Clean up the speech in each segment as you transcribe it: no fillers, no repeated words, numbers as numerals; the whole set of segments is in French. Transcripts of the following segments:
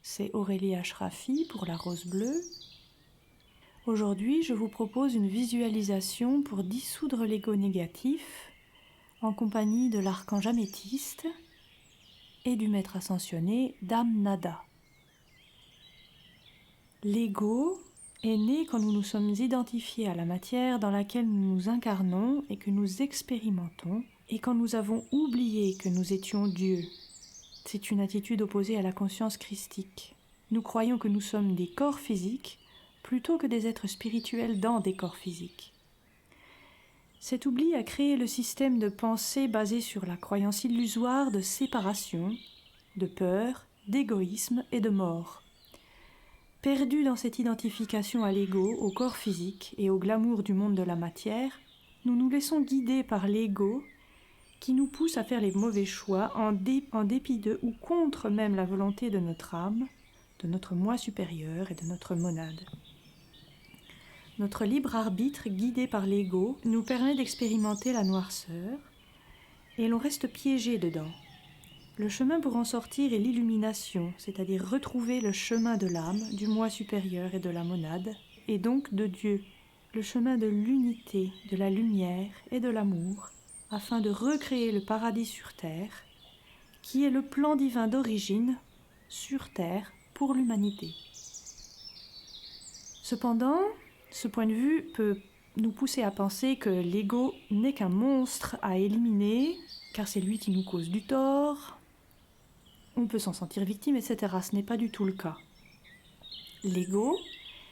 c'est Aurélie Ashrafi pour la Rose Bleue. Aujourd'hui, je vous propose une visualisation pour dissoudre l'ego négatif en compagnie de l'archange améthyste et du maître ascensionné Dame Nada. L'ego est né quand nous nous sommes identifiés à la matière dans laquelle nous nous incarnons et que nous expérimentons, et quand nous avons oublié que nous étions Dieu. C'est une attitude opposée à la conscience christique. Nous croyons que nous sommes des corps physiques plutôt que des êtres spirituels dans des corps physiques. Cet oubli a créé le système de pensée basé sur la croyance illusoire de séparation, de peur, d'égoïsme et de mort. Perdus dans cette identification à l'ego, au corps physique et au glamour du monde de la matière, nous nous laissons guider par l'ego qui nous pousse à faire les mauvais choix en dépit de ou contre même la volonté de notre âme, de notre moi supérieur et de notre monade. Notre libre arbitre, guidé par l'ego, nous permet d'expérimenter la noirceur et l'on reste piégé dedans. Le chemin pour en sortir est l'illumination, c'est-à-dire retrouver le chemin de l'âme, du moi supérieur et de la monade, et donc de Dieu, le chemin de l'unité, de la lumière et de l'amour, afin de recréer le paradis sur terre, qui est le plan divin d'origine, sur terre, pour l'humanité. Cependant, ce point de vue peut nous pousser à penser que l'ego n'est qu'un monstre à éliminer, car c'est lui qui nous cause du tort. On peut s'en sentir victime, etc. Ce n'est pas du tout le cas. L'ego,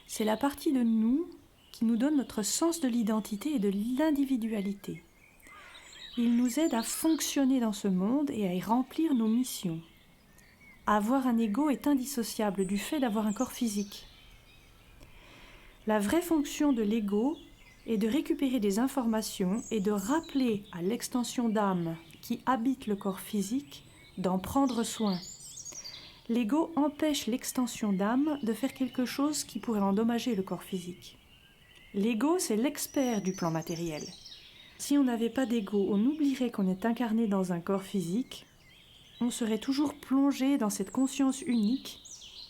c'est la partie de nous qui nous donne notre sens de l'identité et de l'individualité. Il nous aide à fonctionner dans ce monde et à y remplir nos missions. Avoir un ego est indissociable du fait d'avoir un corps physique. La vraie fonction de l'ego est de récupérer des informations et de rappeler à l'extension d'âme qui habite le corps physique d'en prendre soin. L'ego empêche l'extension d'âme de faire quelque chose qui pourrait endommager le corps physique. L'ego, c'est l'expert du plan matériel. Si on n'avait pas d'ego, on oublierait qu'on est incarné dans un corps physique, on serait toujours plongé dans cette conscience unique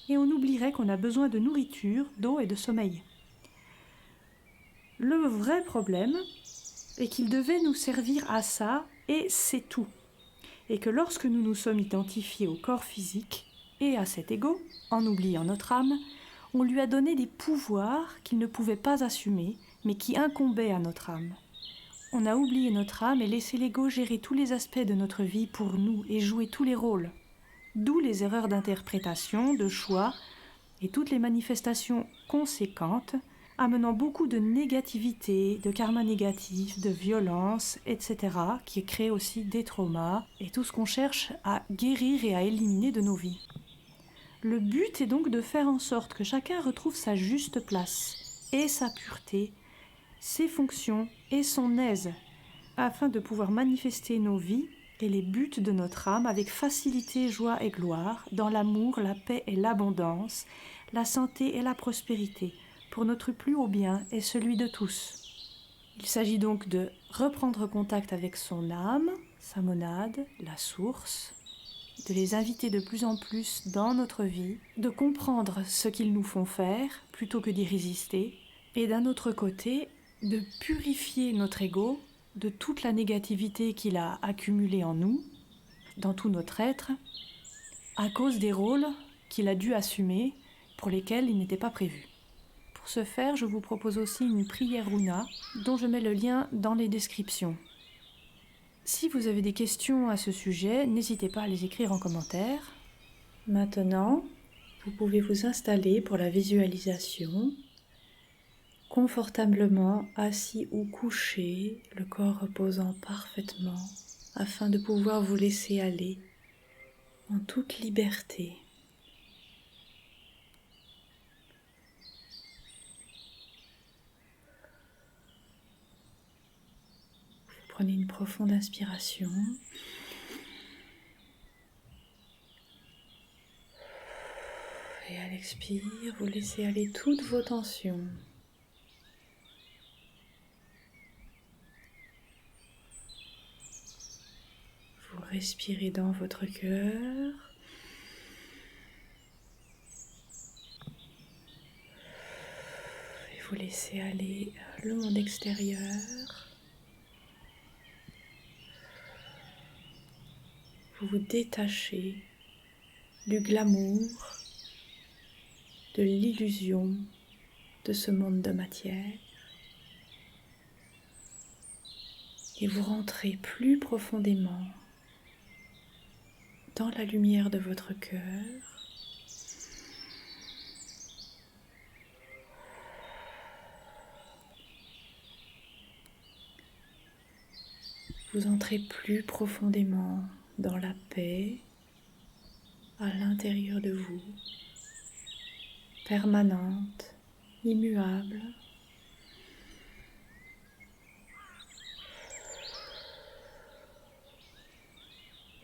et on oublierait qu'on a besoin de nourriture, d'eau et de sommeil. Le vrai problème est qu'il devait nous servir à ça et c'est tout. Et que lorsque nous nous sommes identifiés au corps physique et à cet ego, en oubliant notre âme, on lui a donné des pouvoirs qu'il ne pouvait pas assumer, mais qui incombaient à notre âme. On a oublié notre âme et laissé l'ego gérer tous les aspects de notre vie pour nous et jouer tous les rôles. D'où les erreurs d'interprétation, de choix et toutes les manifestations conséquentes, amenant beaucoup de négativité, de karma négatif, de violence, etc., qui crée aussi des traumas et tout ce qu'on cherche à guérir et à éliminer de nos vies. Le but est donc de faire en sorte que chacun retrouve sa juste place et sa pureté, ses fonctions et son aise, afin de pouvoir manifester nos vies et les buts de notre âme avec facilité, joie et gloire, dans l'amour, la paix et l'abondance, la santé et la prospérité, pour notre plus haut bien et celui de tous. Il s'agit donc de reprendre contact avec son âme, sa monade, la source, de les inviter de plus en plus dans notre vie, de comprendre ce qu'ils nous font faire plutôt que d'y résister, et d'un autre côté, de purifier notre ego de toute la négativité qu'il a accumulée en nous, dans tout notre être, à cause des rôles qu'il a dû assumer pour lesquels il n'était pas prévu. Pour ce faire, je vous propose aussi une prière Runa, dont je mets le lien dans les descriptions. Si vous avez des questions à ce sujet, n'hésitez pas à les écrire en commentaire. Maintenant, vous pouvez vous installer pour la visualisation, confortablement assis ou couché, le corps reposant parfaitement, afin de pouvoir vous laisser aller en toute liberté. Vous prenez une profonde inspiration. Et à l'expire, vous laissez aller toutes vos tensions. Vous respirez dans votre cœur. Vous laissez aller le monde extérieur. Vous vous détachez du glamour, de l'illusion de ce monde de matière. Et vous rentrez plus profondément dans la lumière de votre cœur. Vous entrez plus profondément dans la paix à l'intérieur de vous, permanente, immuable.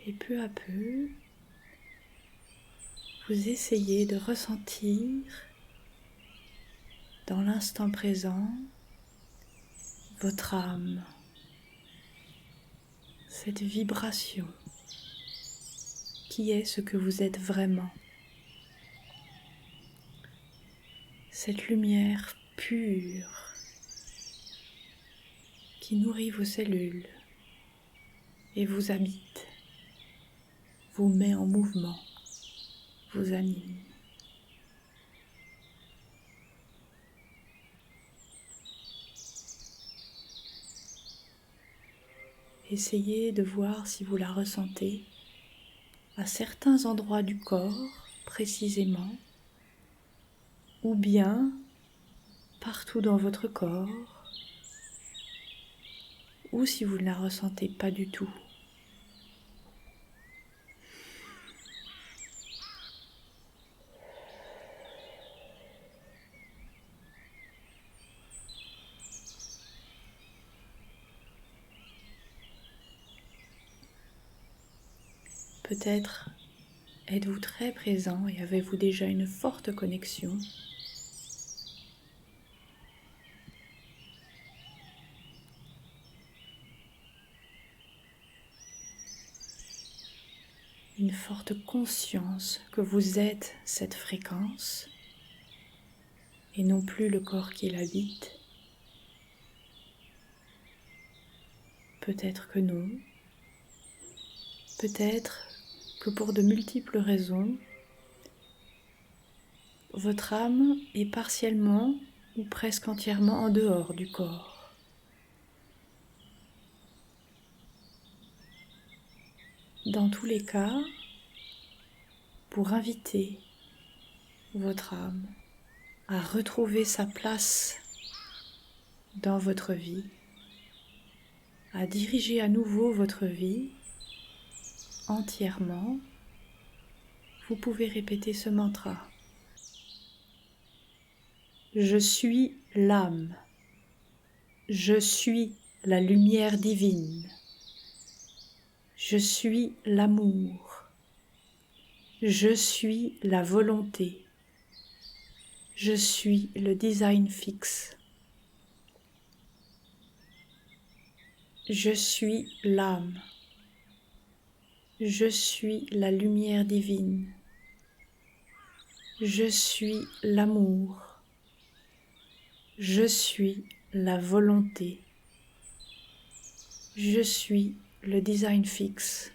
Et peu à peu, vous essayez de ressentir dans l'instant présent votre âme, cette vibration qui est ce que vous êtes vraiment, cette lumière pure qui nourrit vos cellules et vous habite, vous met en mouvement, vous anime. Essayez de voir si vous la ressentez à certains endroits du corps précisément, ou bien partout dans votre corps, ou si vous ne la ressentez pas du tout. Peut-être êtes-vous très présent et avez-vous déjà une forte connexion. Une forte conscience que vous êtes cette fréquence et non plus le corps qui l'habite. Peut-être que non. Peut-être que pour de multiples raisons, votre âme est partiellement ou presque entièrement en dehors du corps. Dans tous les cas, pour inviter votre âme à retrouver sa place dans votre vie, à diriger à nouveau votre vie entièrement, vous pouvez répéter ce mantra. Je suis l'âme. Je suis la lumière divine. Je suis l'amour. Je suis la volonté. Je suis le design fixe. Je suis l'âme. Je suis la lumière divine. Je suis l'amour. Je suis la volonté. Je suis le design fixe.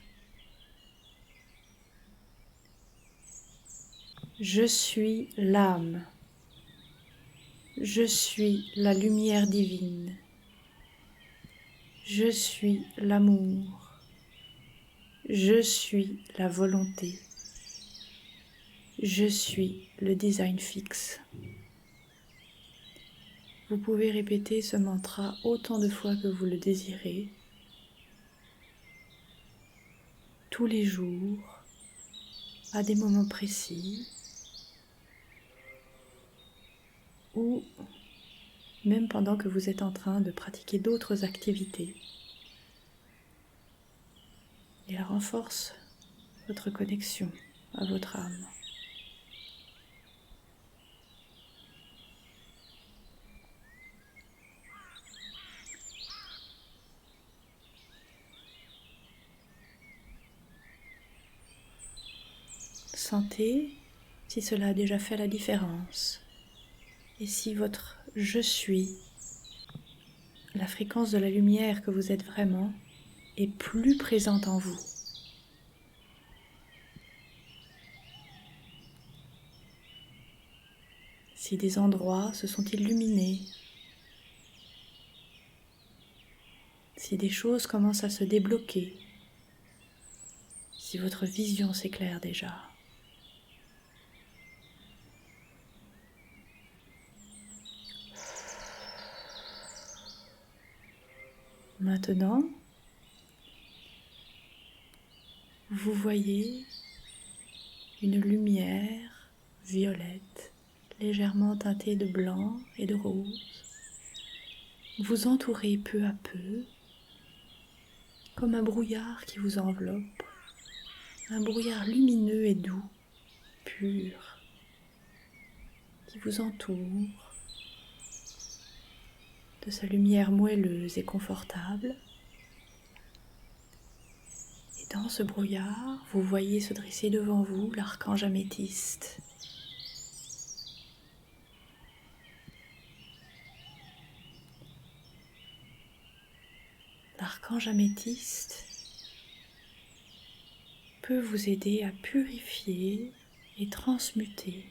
Je suis l'âme. Je suis la lumière divine. Je suis l'amour. Je suis la volonté. Je suis le design fixe. Vous pouvez répéter ce mantra autant de fois que vous le désirez, tous les jours, à des moments précis, ou même pendant que vous êtes en train de pratiquer d'autres activités. Et elle renforce votre connexion à votre âme. Sentez si cela a déjà fait la différence et si votre je suis, la fréquence de la lumière que vous êtes vraiment, est plus présente en vous. Si des endroits se sont illuminés, si des choses commencent à se débloquer, si votre vision s'éclaire déjà. Maintenant, vous voyez une lumière violette, légèrement teintée de blanc et de rose, vous entourer peu à peu, comme un brouillard qui vous enveloppe, un brouillard lumineux et doux, pur, qui vous entoure de sa lumière moelleuse et confortable. Et dans ce brouillard, vous voyez se dresser devant vous l'archange améthyste. L'archange améthyste peut vous aider à purifier et transmuter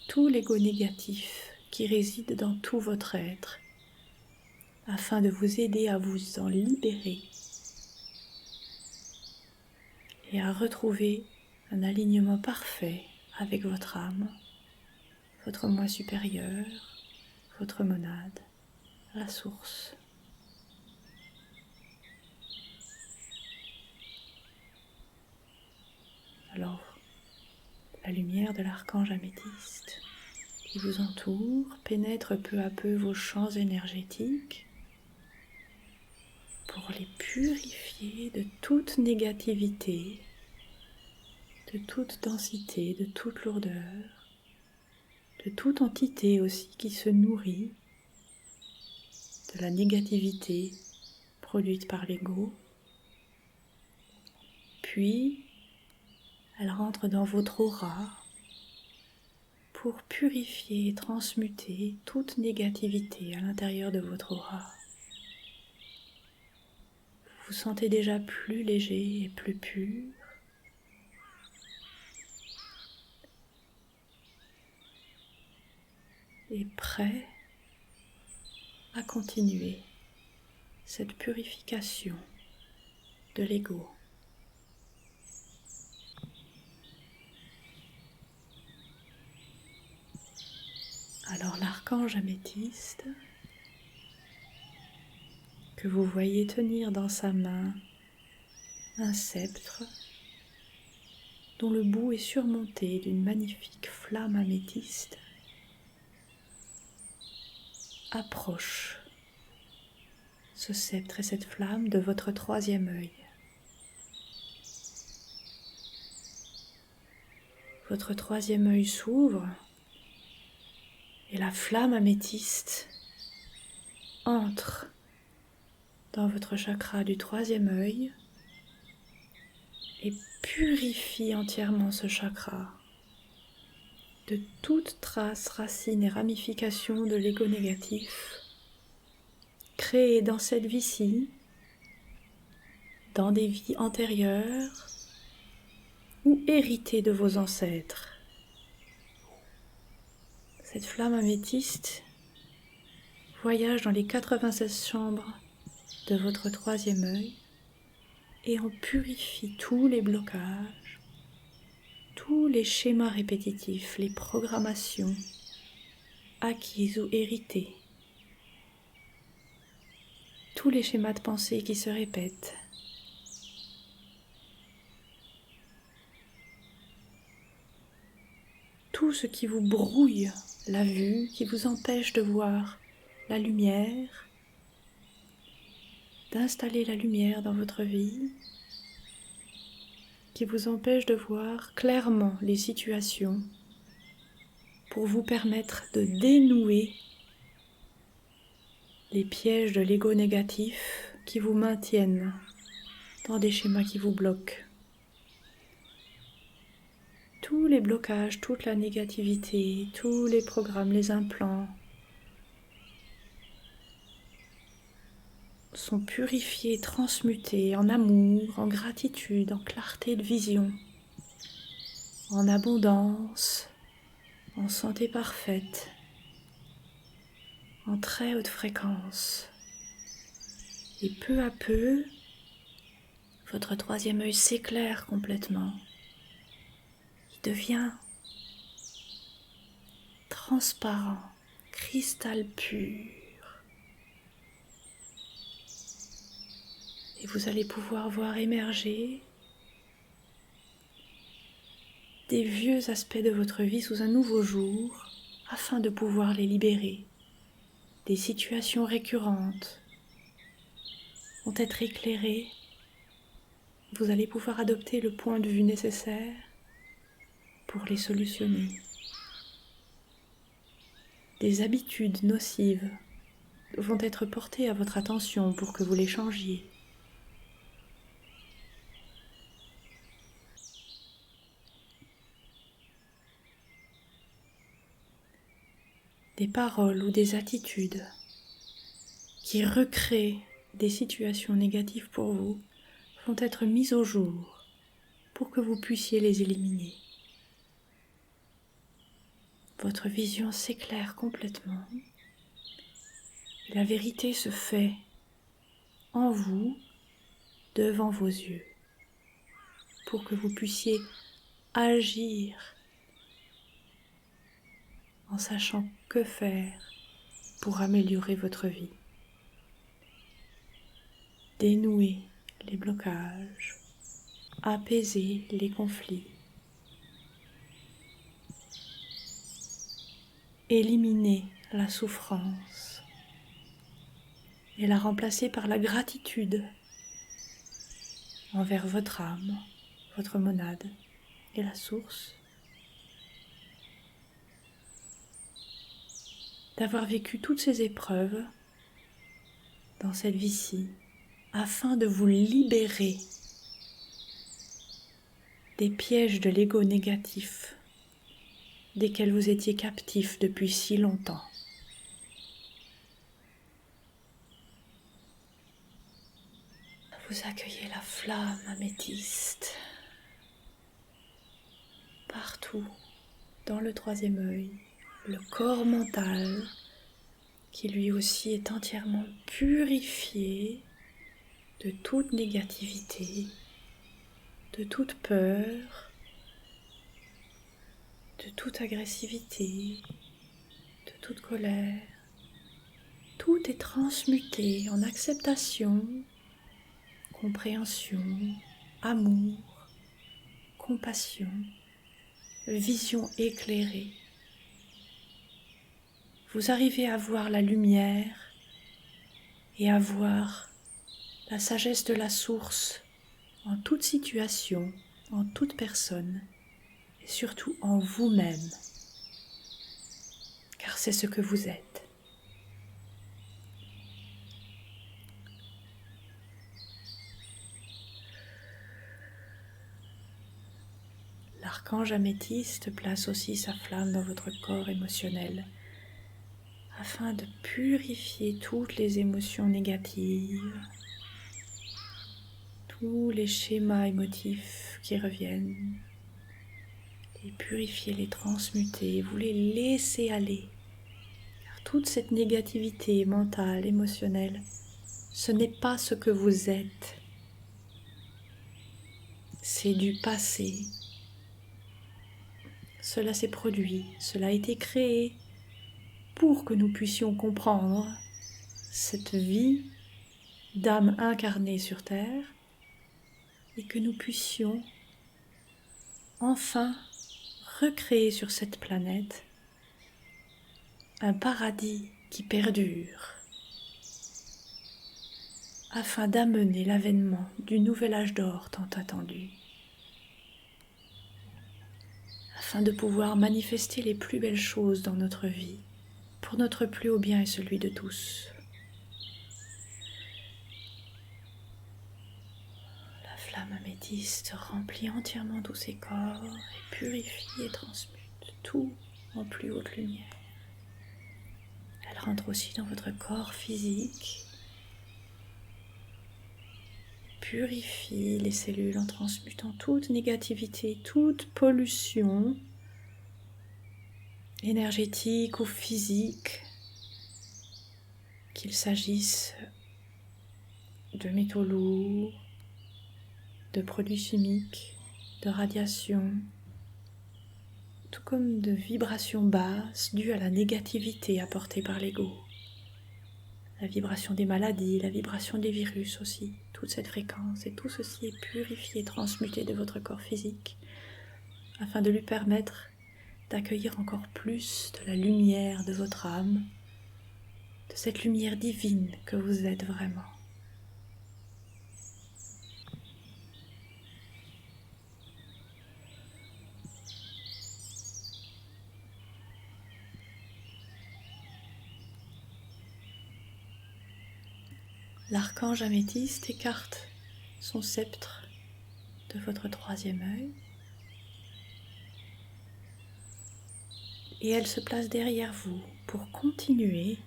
tout l'ego négatif qui réside dans tout votre être, afin de vous aider à vous en libérer et à retrouver un alignement parfait avec votre âme, votre moi supérieur, votre monade, la source. Alors, la lumière de l'archange améthyste qui vous entoure pénètre peu à peu vos champs énergétiques pour les purifier de toute négativité, de toute densité, de toute lourdeur, de toute entité aussi qui se nourrit de la négativité produite par l'ego. Puis, elle rentre dans votre aura pour purifier et transmuter toute négativité à l'intérieur de votre aura. Vous vous sentez déjà plus léger et plus pur. Et prêt à continuer cette purification de l'ego. Alors l'archange améthyste, que vous voyez tenir dans sa main un sceptre dont le bout est surmonté d'une magnifique flamme améthyste, approche ce sceptre et cette flamme de votre troisième œil. Votre troisième œil s'ouvre et la flamme améthyste entre dans votre chakra du troisième œil et purifie entièrement ce chakra de toute trace, racine et ramification de l'ego négatif créé dans cette vie-ci, dans des vies antérieures ou hérité de vos ancêtres. Cette flamme améthyste voyage dans les 96 chambres de votre troisième œil et en purifie tous les blocages, tous les schémas répétitifs, les programmations acquises ou héritées, tous les schémas de pensée qui se répètent. Tout ce qui vous brouille la vue, qui vous empêche de voir la lumière, d'installer la lumière dans votre vie, qui vous empêche de voir clairement les situations pour vous permettre de dénouer les pièges de l'ego négatif qui vous maintiennent dans des schémas qui vous bloquent. tous les blocages, toute la négativité, tous les programmes, les implants sont purifiés, transmutés en amour, en gratitude, en clarté de vision, en abondance, en santé parfaite, en très haute fréquence. Et peu à peu, votre troisième œil s'éclaire complètement. Il devient transparent, cristal pur. Et vous allez pouvoir voir émerger des vieux aspects de votre vie sous un nouveau jour afin de pouvoir les libérer. Des situations récurrentes vont être éclairées. Vous allez pouvoir adopter le point de vue nécessaire pour les solutionner. Des habitudes nocives vont être portées à votre attention pour que vous les changiez. Des paroles ou des attitudes qui recréent des situations négatives pour vous vont être mises au jour pour que vous puissiez les éliminer. Votre vision s'éclaire complètement et la vérité se fait en vous, devant vos yeux, pour que vous puissiez agir en sachant que faire pour améliorer votre vie. Dénouer les blocages, apaiser les conflits, éliminer la souffrance et la remplacer par la gratitude envers votre âme, votre monade et la source, d'avoir vécu toutes ces épreuves dans cette vie-ci afin de vous libérer des pièges de l'ego négatif desquels vous étiez captif depuis si longtemps. Vous accueillez la flamme améthyste partout dans le troisième œil, le corps mental qui lui aussi est entièrement purifié de toute négativité, de toute peur, de toute agressivité, de toute colère. Tout est transmuté en acceptation, compréhension, amour, compassion, vision éclairée. Vous arrivez à voir la lumière et à voir la sagesse de la source en toute situation, en toute personne et surtout en vous-même, car c'est ce que vous êtes. L'archange améthyste place aussi sa flamme dans votre corps émotionnel afin de purifier toutes les émotions négatives, tous les schémas émotifs qui reviennent, les purifier, les transmuter, vous les laisser aller. Car toute cette négativité mentale, émotionnelle, ce n'est pas ce que vous êtes. C'est du passé. Cela s'est produit, cela a été créé pour que nous puissions comprendre cette vie d'âme incarnée sur Terre et que nous puissions enfin recréer sur cette planète un paradis qui perdure afin d'amener l'avènement du nouvel âge d'or tant attendu, afin de pouvoir manifester les plus belles choses dans notre vie pour notre plus haut bien et celui de tous. La flamme améthyste remplit entièrement tous ces corps et purifie et transmute tout en plus haute lumière. Elle rentre aussi dans votre corps physique, purifie les cellules en transmutant toute négativité, toute pollution énergétique ou physique, qu'il s'agisse de métaux lourds, de produits chimiques, de radiation, tout comme de vibrations basses dues à la négativité apportée par l'ego. La vibration des maladies, la vibration des virus aussi, toute cette fréquence et tout ceci est purifié, transmuté de votre corps physique afin de lui permettre d'accueillir encore plus de la lumière de votre âme, de cette lumière divine que vous êtes vraiment. L'archange améthyste écarte son sceptre de votre troisième œil et elle se place derrière vous pour continuer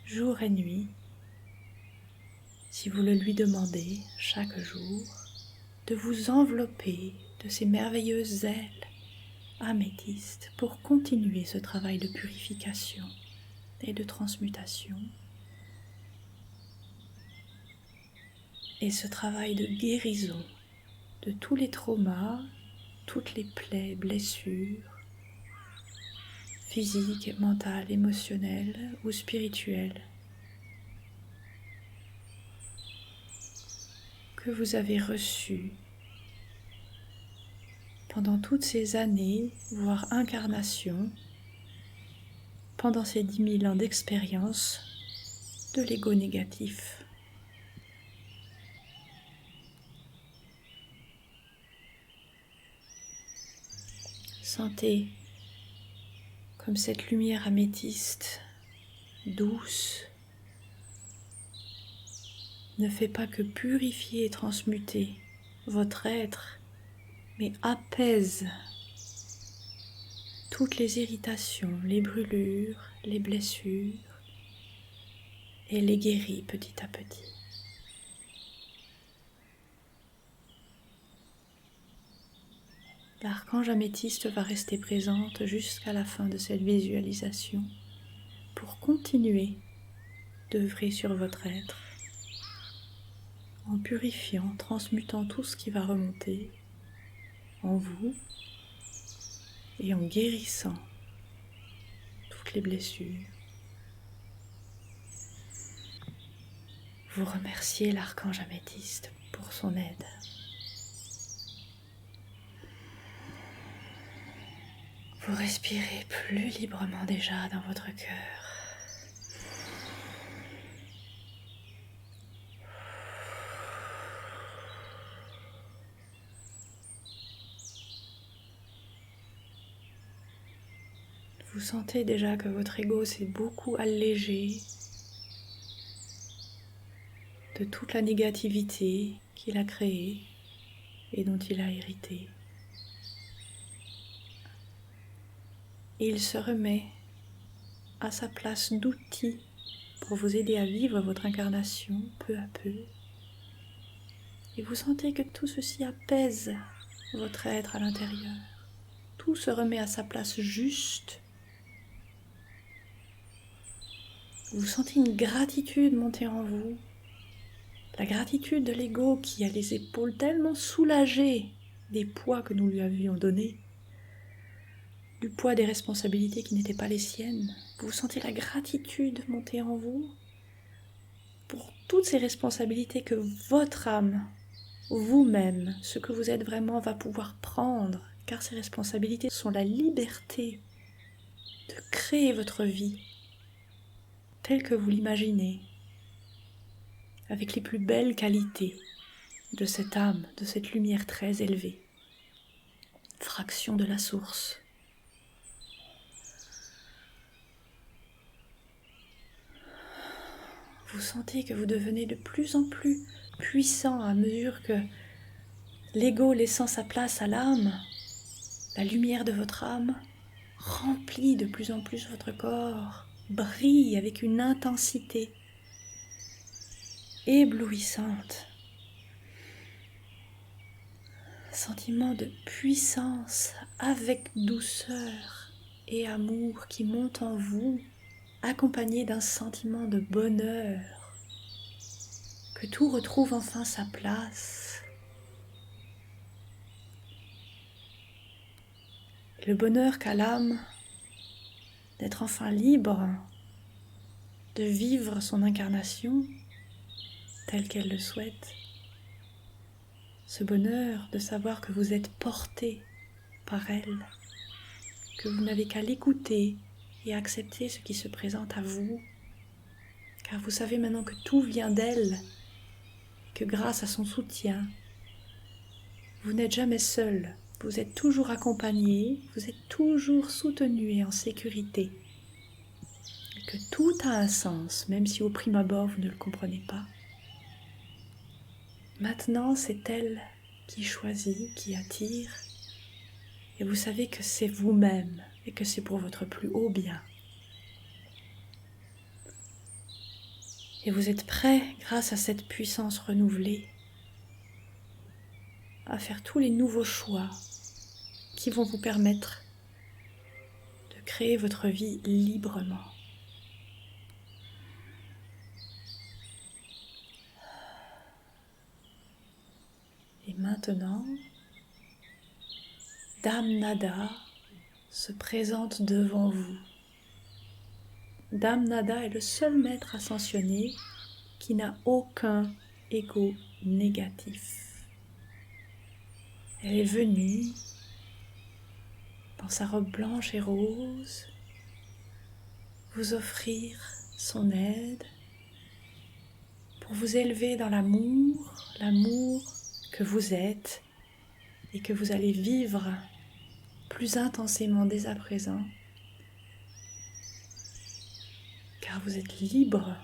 jour et nuit, si vous le lui demandez chaque jour, de vous envelopper de ces merveilleuses ailes améthystes pour continuer ce travail de purification et de transmutation et ce travail de guérison de tous les traumas, toutes les plaies, blessures physiques, mentales, émotionnelles ou spirituelles que vous avez reçues pendant toutes ces années, voire incarnations, pendant ces 10 000 ans d'expérience de l'ego négatif. Sentez comme cette lumière améthyste, douce, ne fait pas que purifier et transmuter votre être, mais apaise toutes les irritations, les brûlures, les blessures et les guérit petit à petit. L'archange améthyste va rester présente jusqu'à la fin de cette visualisation pour continuer d'œuvrer sur votre être en purifiant, transmutant tout ce qui va remonter en vous et en guérissant toutes les blessures. Vous remerciez l'archange améthyste pour son aide. Vous respirez plus librement déjà dans votre cœur. Vous sentez déjà que votre ego s'est beaucoup allégé de toute la négativité qu'il a créée et dont il a hérité. Et il se remet à sa place d'outil pour vous aider à vivre votre incarnation peu à peu. Et vous sentez que tout ceci apaise votre être à l'intérieur. Tout se remet à sa place juste. Vous sentez une gratitude monter en vous. La gratitude de l'ego qui a les épaules tellement soulagées des poids que nous lui avions donnés, du poids des responsabilités qui n'étaient pas les siennes. Vous sentez la gratitude monter en vous pour toutes ces responsabilités que votre âme, vous-même, ce que vous êtes vraiment, va pouvoir prendre, car ces responsabilités sont la liberté de créer votre vie telle que vous l'imaginez, avec les plus belles qualités de cette âme, de cette lumière très élevée, fraction de la source. Vous sentez que vous devenez de plus en plus puissant à mesure que l'ego laissant sa place à l'âme, la lumière de votre âme remplit de plus en plus votre corps, brille avec une intensité éblouissante. Sentiment de puissance avec douceur et amour qui monte en vous, accompagné d'un sentiment de bonheur, que tout retrouve enfin sa place. Le bonheur qu'a l'âme d'être enfin libre, de vivre son incarnation telle qu'elle le souhaite. Ce bonheur de savoir que vous êtes porté par elle, que vous n'avez qu'à l'écouter et accepter ce qui se présente à vous, car vous savez maintenant que tout vient d'elle, que grâce à son soutien, vous n'êtes jamais seul, vous êtes toujours accompagné, vous êtes toujours soutenu et en sécurité, et que tout a un sens, même si au prime abord vous ne le comprenez pas. Maintenant, c'est elle qui choisit, qui attire, et vous savez que c'est vous-même et que c'est pour votre plus haut bien. Et vous êtes prêt, grâce à cette puissance renouvelée, à faire tous les nouveaux choix qui vont vous permettre de créer votre vie librement. Et maintenant, Dame Nada se présente devant vous. Dame Nada est le seul maître ascensionné qui n'a aucun ego négatif. Elle est venue dans sa robe blanche et rose vous offrir son aide pour vous élever dans l'amour que vous êtes et que vous allez vivre plus intensément dès à présent, car vous êtes libre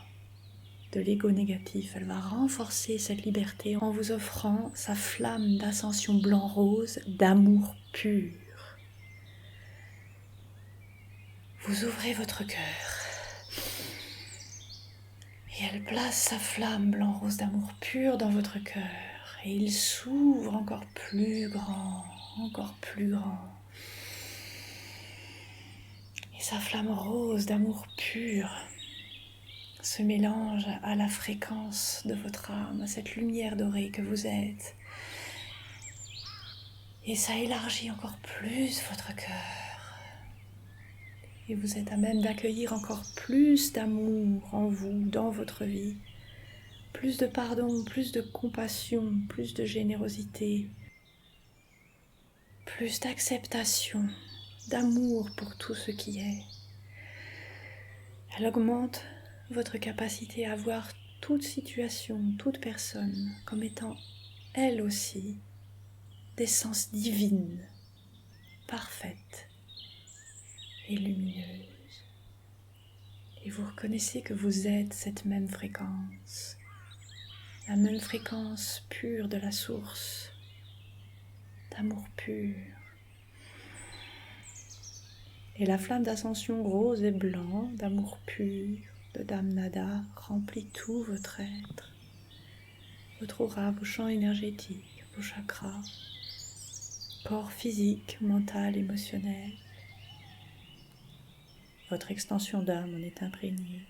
de l'ego négatif. Elle va renforcer cette liberté en vous offrant sa flamme d'ascension blanc-rose d'amour pur. Vous ouvrez votre cœur et elle place sa flamme blanc-rose d'amour pur dans votre cœur et il s'ouvre encore plus grand, encore plus grand. Et sa flamme rose d'amour pur se mélange à la fréquence de votre âme, à cette lumière dorée que vous êtes. Et ça élargit encore plus votre cœur. Et vous êtes à même d'accueillir encore plus d'amour en vous, dans votre vie. Plus de pardon, plus de compassion, plus de générosité. Plus d'acceptation, d'amour pour tout ce qui est. Elle augmente votre capacité à voir toute situation, toute personne comme étant elle aussi d'essence divine, parfaite et lumineuse. Et vous reconnaissez que vous êtes cette même fréquence, la même fréquence pure de la source, d'amour pur. Et la flamme d'ascension rose et blanc, d'amour pur, de Dame Nada, remplit tout votre être, votre aura, vos champs énergétiques, vos chakras, corps physique, mental, émotionnel. Votre extension d'âme en est imprégnée.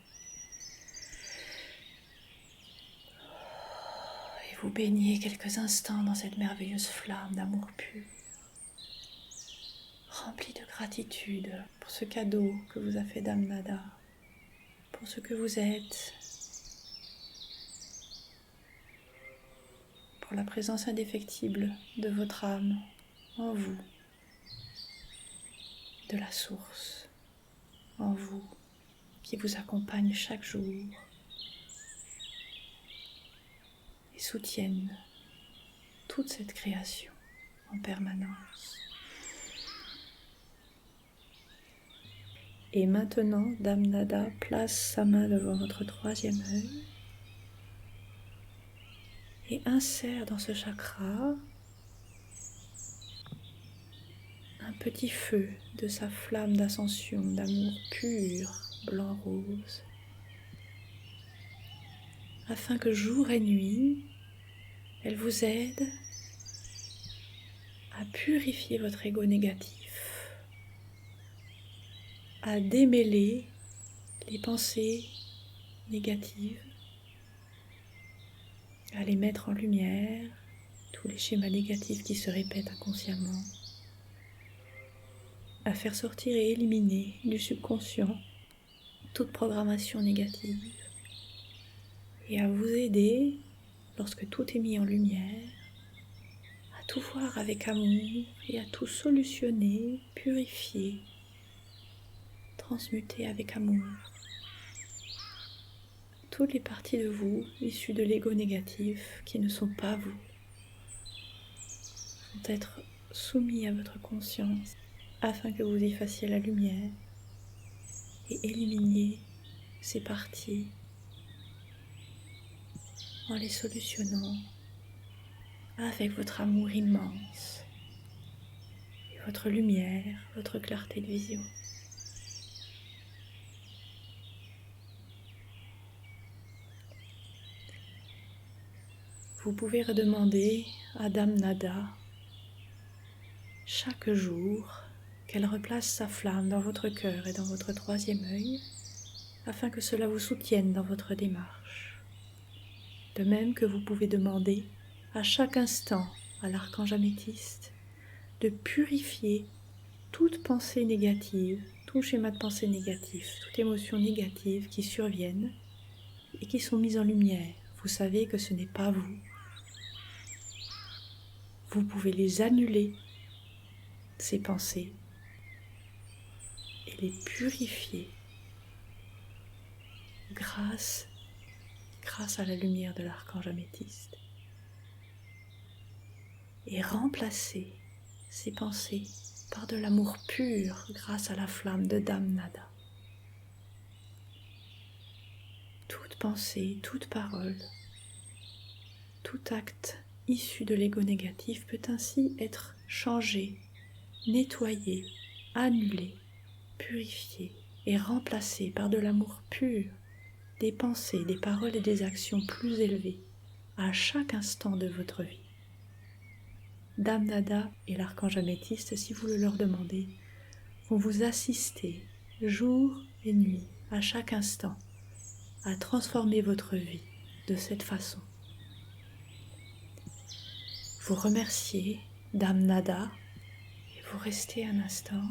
Et vous baignez quelques instants dans cette merveilleuse flamme d'amour pur, remplie de gratitude pour ce cadeau que vous a fait Dame Nada, pour ce que vous êtes, pour la présence indéfectible de votre âme en vous, de la source en vous, qui vous accompagne chaque jour et soutiennent toute cette création en permanence. Et maintenant, Dame Nada place sa main devant votre troisième œil et insère dans ce chakra un petit feu de sa flamme d'ascension, d'amour pur, blanc-rose, afin que jour et nuit, elle vous aide à purifier votre ego négatif, à démêler les pensées négatives, à les mettre en lumière, tous les schémas négatifs qui se répètent inconsciemment, à faire sortir et éliminer du subconscient toute programmation négative et à vous aider, lorsque tout est mis en lumière, à tout voir avec amour et à tout solutionner, purifier, transmuter avec amour. Toutes les parties de vous issues de l'ego négatif qui ne sont pas vous vont être soumis à votre conscience afin que vous y fassiez la lumière et éliminiez ces parties en les solutionnant avec votre amour immense et votre lumière, votre clarté de vision. Vous pouvez redemander à Dame Nada chaque jour qu'elle replace sa flamme dans votre cœur et dans votre troisième œil afin que cela vous soutienne dans votre démarche. De même que vous pouvez demander à chaque instant à l'archange améthyste de purifier toute pensée négative, tout schéma de pensée négatif, toute émotion négative qui surviennent et qui sont mises en lumière. Vous savez que ce n'est pas vous. Vous pouvez les annuler, ces pensées, et les purifier grâce à la lumière de l'archange améthyste. Et remplacer ces pensées par de l'amour pur grâce à la flamme de Dame Nada. Toute pensée, toute parole, tout acte issu de l'ego négatif peut ainsi être changé, nettoyé, annulé, purifié et remplacé par de l'amour pur, des pensées, des paroles et des actions plus élevées à chaque instant de votre vie. Dame Nada et l'archange améthyste, si vous le leur demandez, vont vous assister jour et nuit, à chaque instant, à transformer votre vie de cette façon. Vous remerciez Dame Nada et vous restez un instant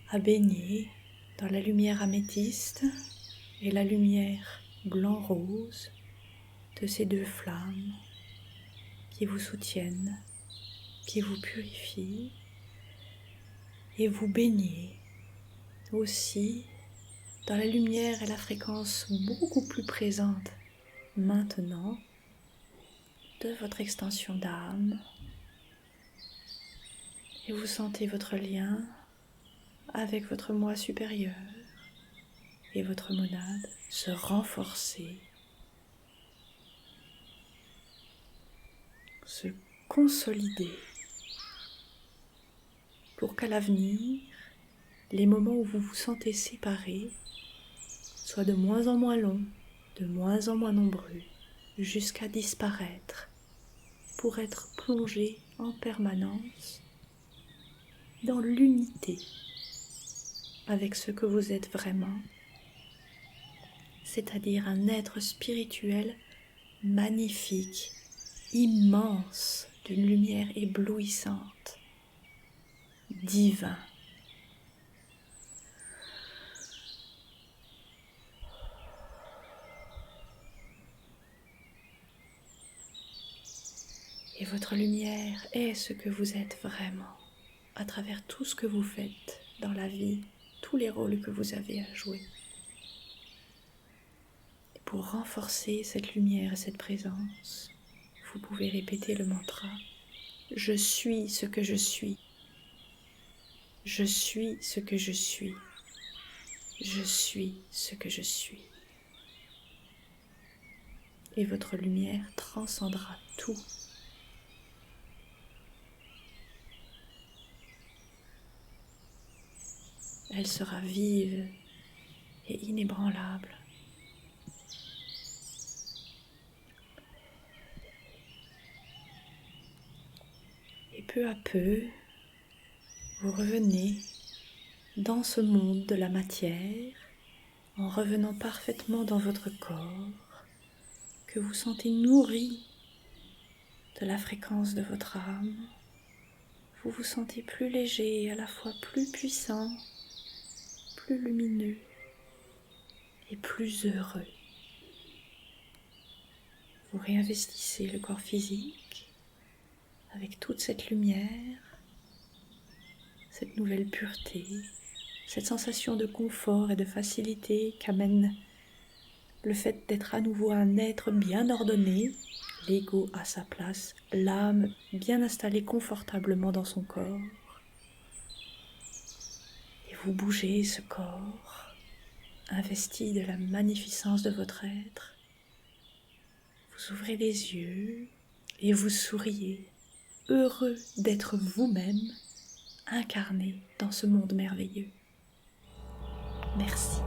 à baigner dans la lumière améthyste et la lumière blanc-rose de ces deux flammes qui vous soutiennent, qui vous purifient, et vous baignez aussi dans la lumière et la fréquence beaucoup plus présente maintenant de votre extension d'âme, et vous sentez votre lien avec votre moi supérieur et votre monade se renforcer, se consolider, pour qu'à l'avenir, les moments où vous vous sentez séparés soient de moins en moins longs, de moins en moins nombreux, jusqu'à disparaître, pour être plongés en permanence dans l'unité avec ce que vous êtes vraiment, c'est-à-dire un être spirituel magnifique, immense, d'une lumière éblouissante, divin. Et votre lumière est ce que vous êtes vraiment, à travers tout ce que vous faites dans la vie, tous les rôles que vous avez à jouer. Et pour renforcer cette lumière et cette présence, vous pouvez répéter le mantra « Je suis ce que je suis. Je suis ce que je suis. Je suis ce que je suis. » Et votre lumière transcendra tout. elle sera vive et inébranlable. Et peu à peu, vous revenez dans ce monde de la matière, en revenant parfaitement dans votre corps, que vous sentez nourri de la fréquence de votre âme. Vous vous sentez plus léger et à la fois plus puissant, plus lumineux et plus heureux. Vous réinvestissez le corps physique avec toute cette lumière, cette nouvelle pureté, cette sensation de confort et de facilité qu'amène le fait d'être à nouveau un être bien ordonné, l'ego à sa place, l'âme bien installée confortablement dans son corps. Et vous bougez ce corps, investi de la magnificence de votre être. Vous ouvrez les yeux et vous souriez, heureux d'être vous-même, incarné dans ce monde merveilleux. Merci.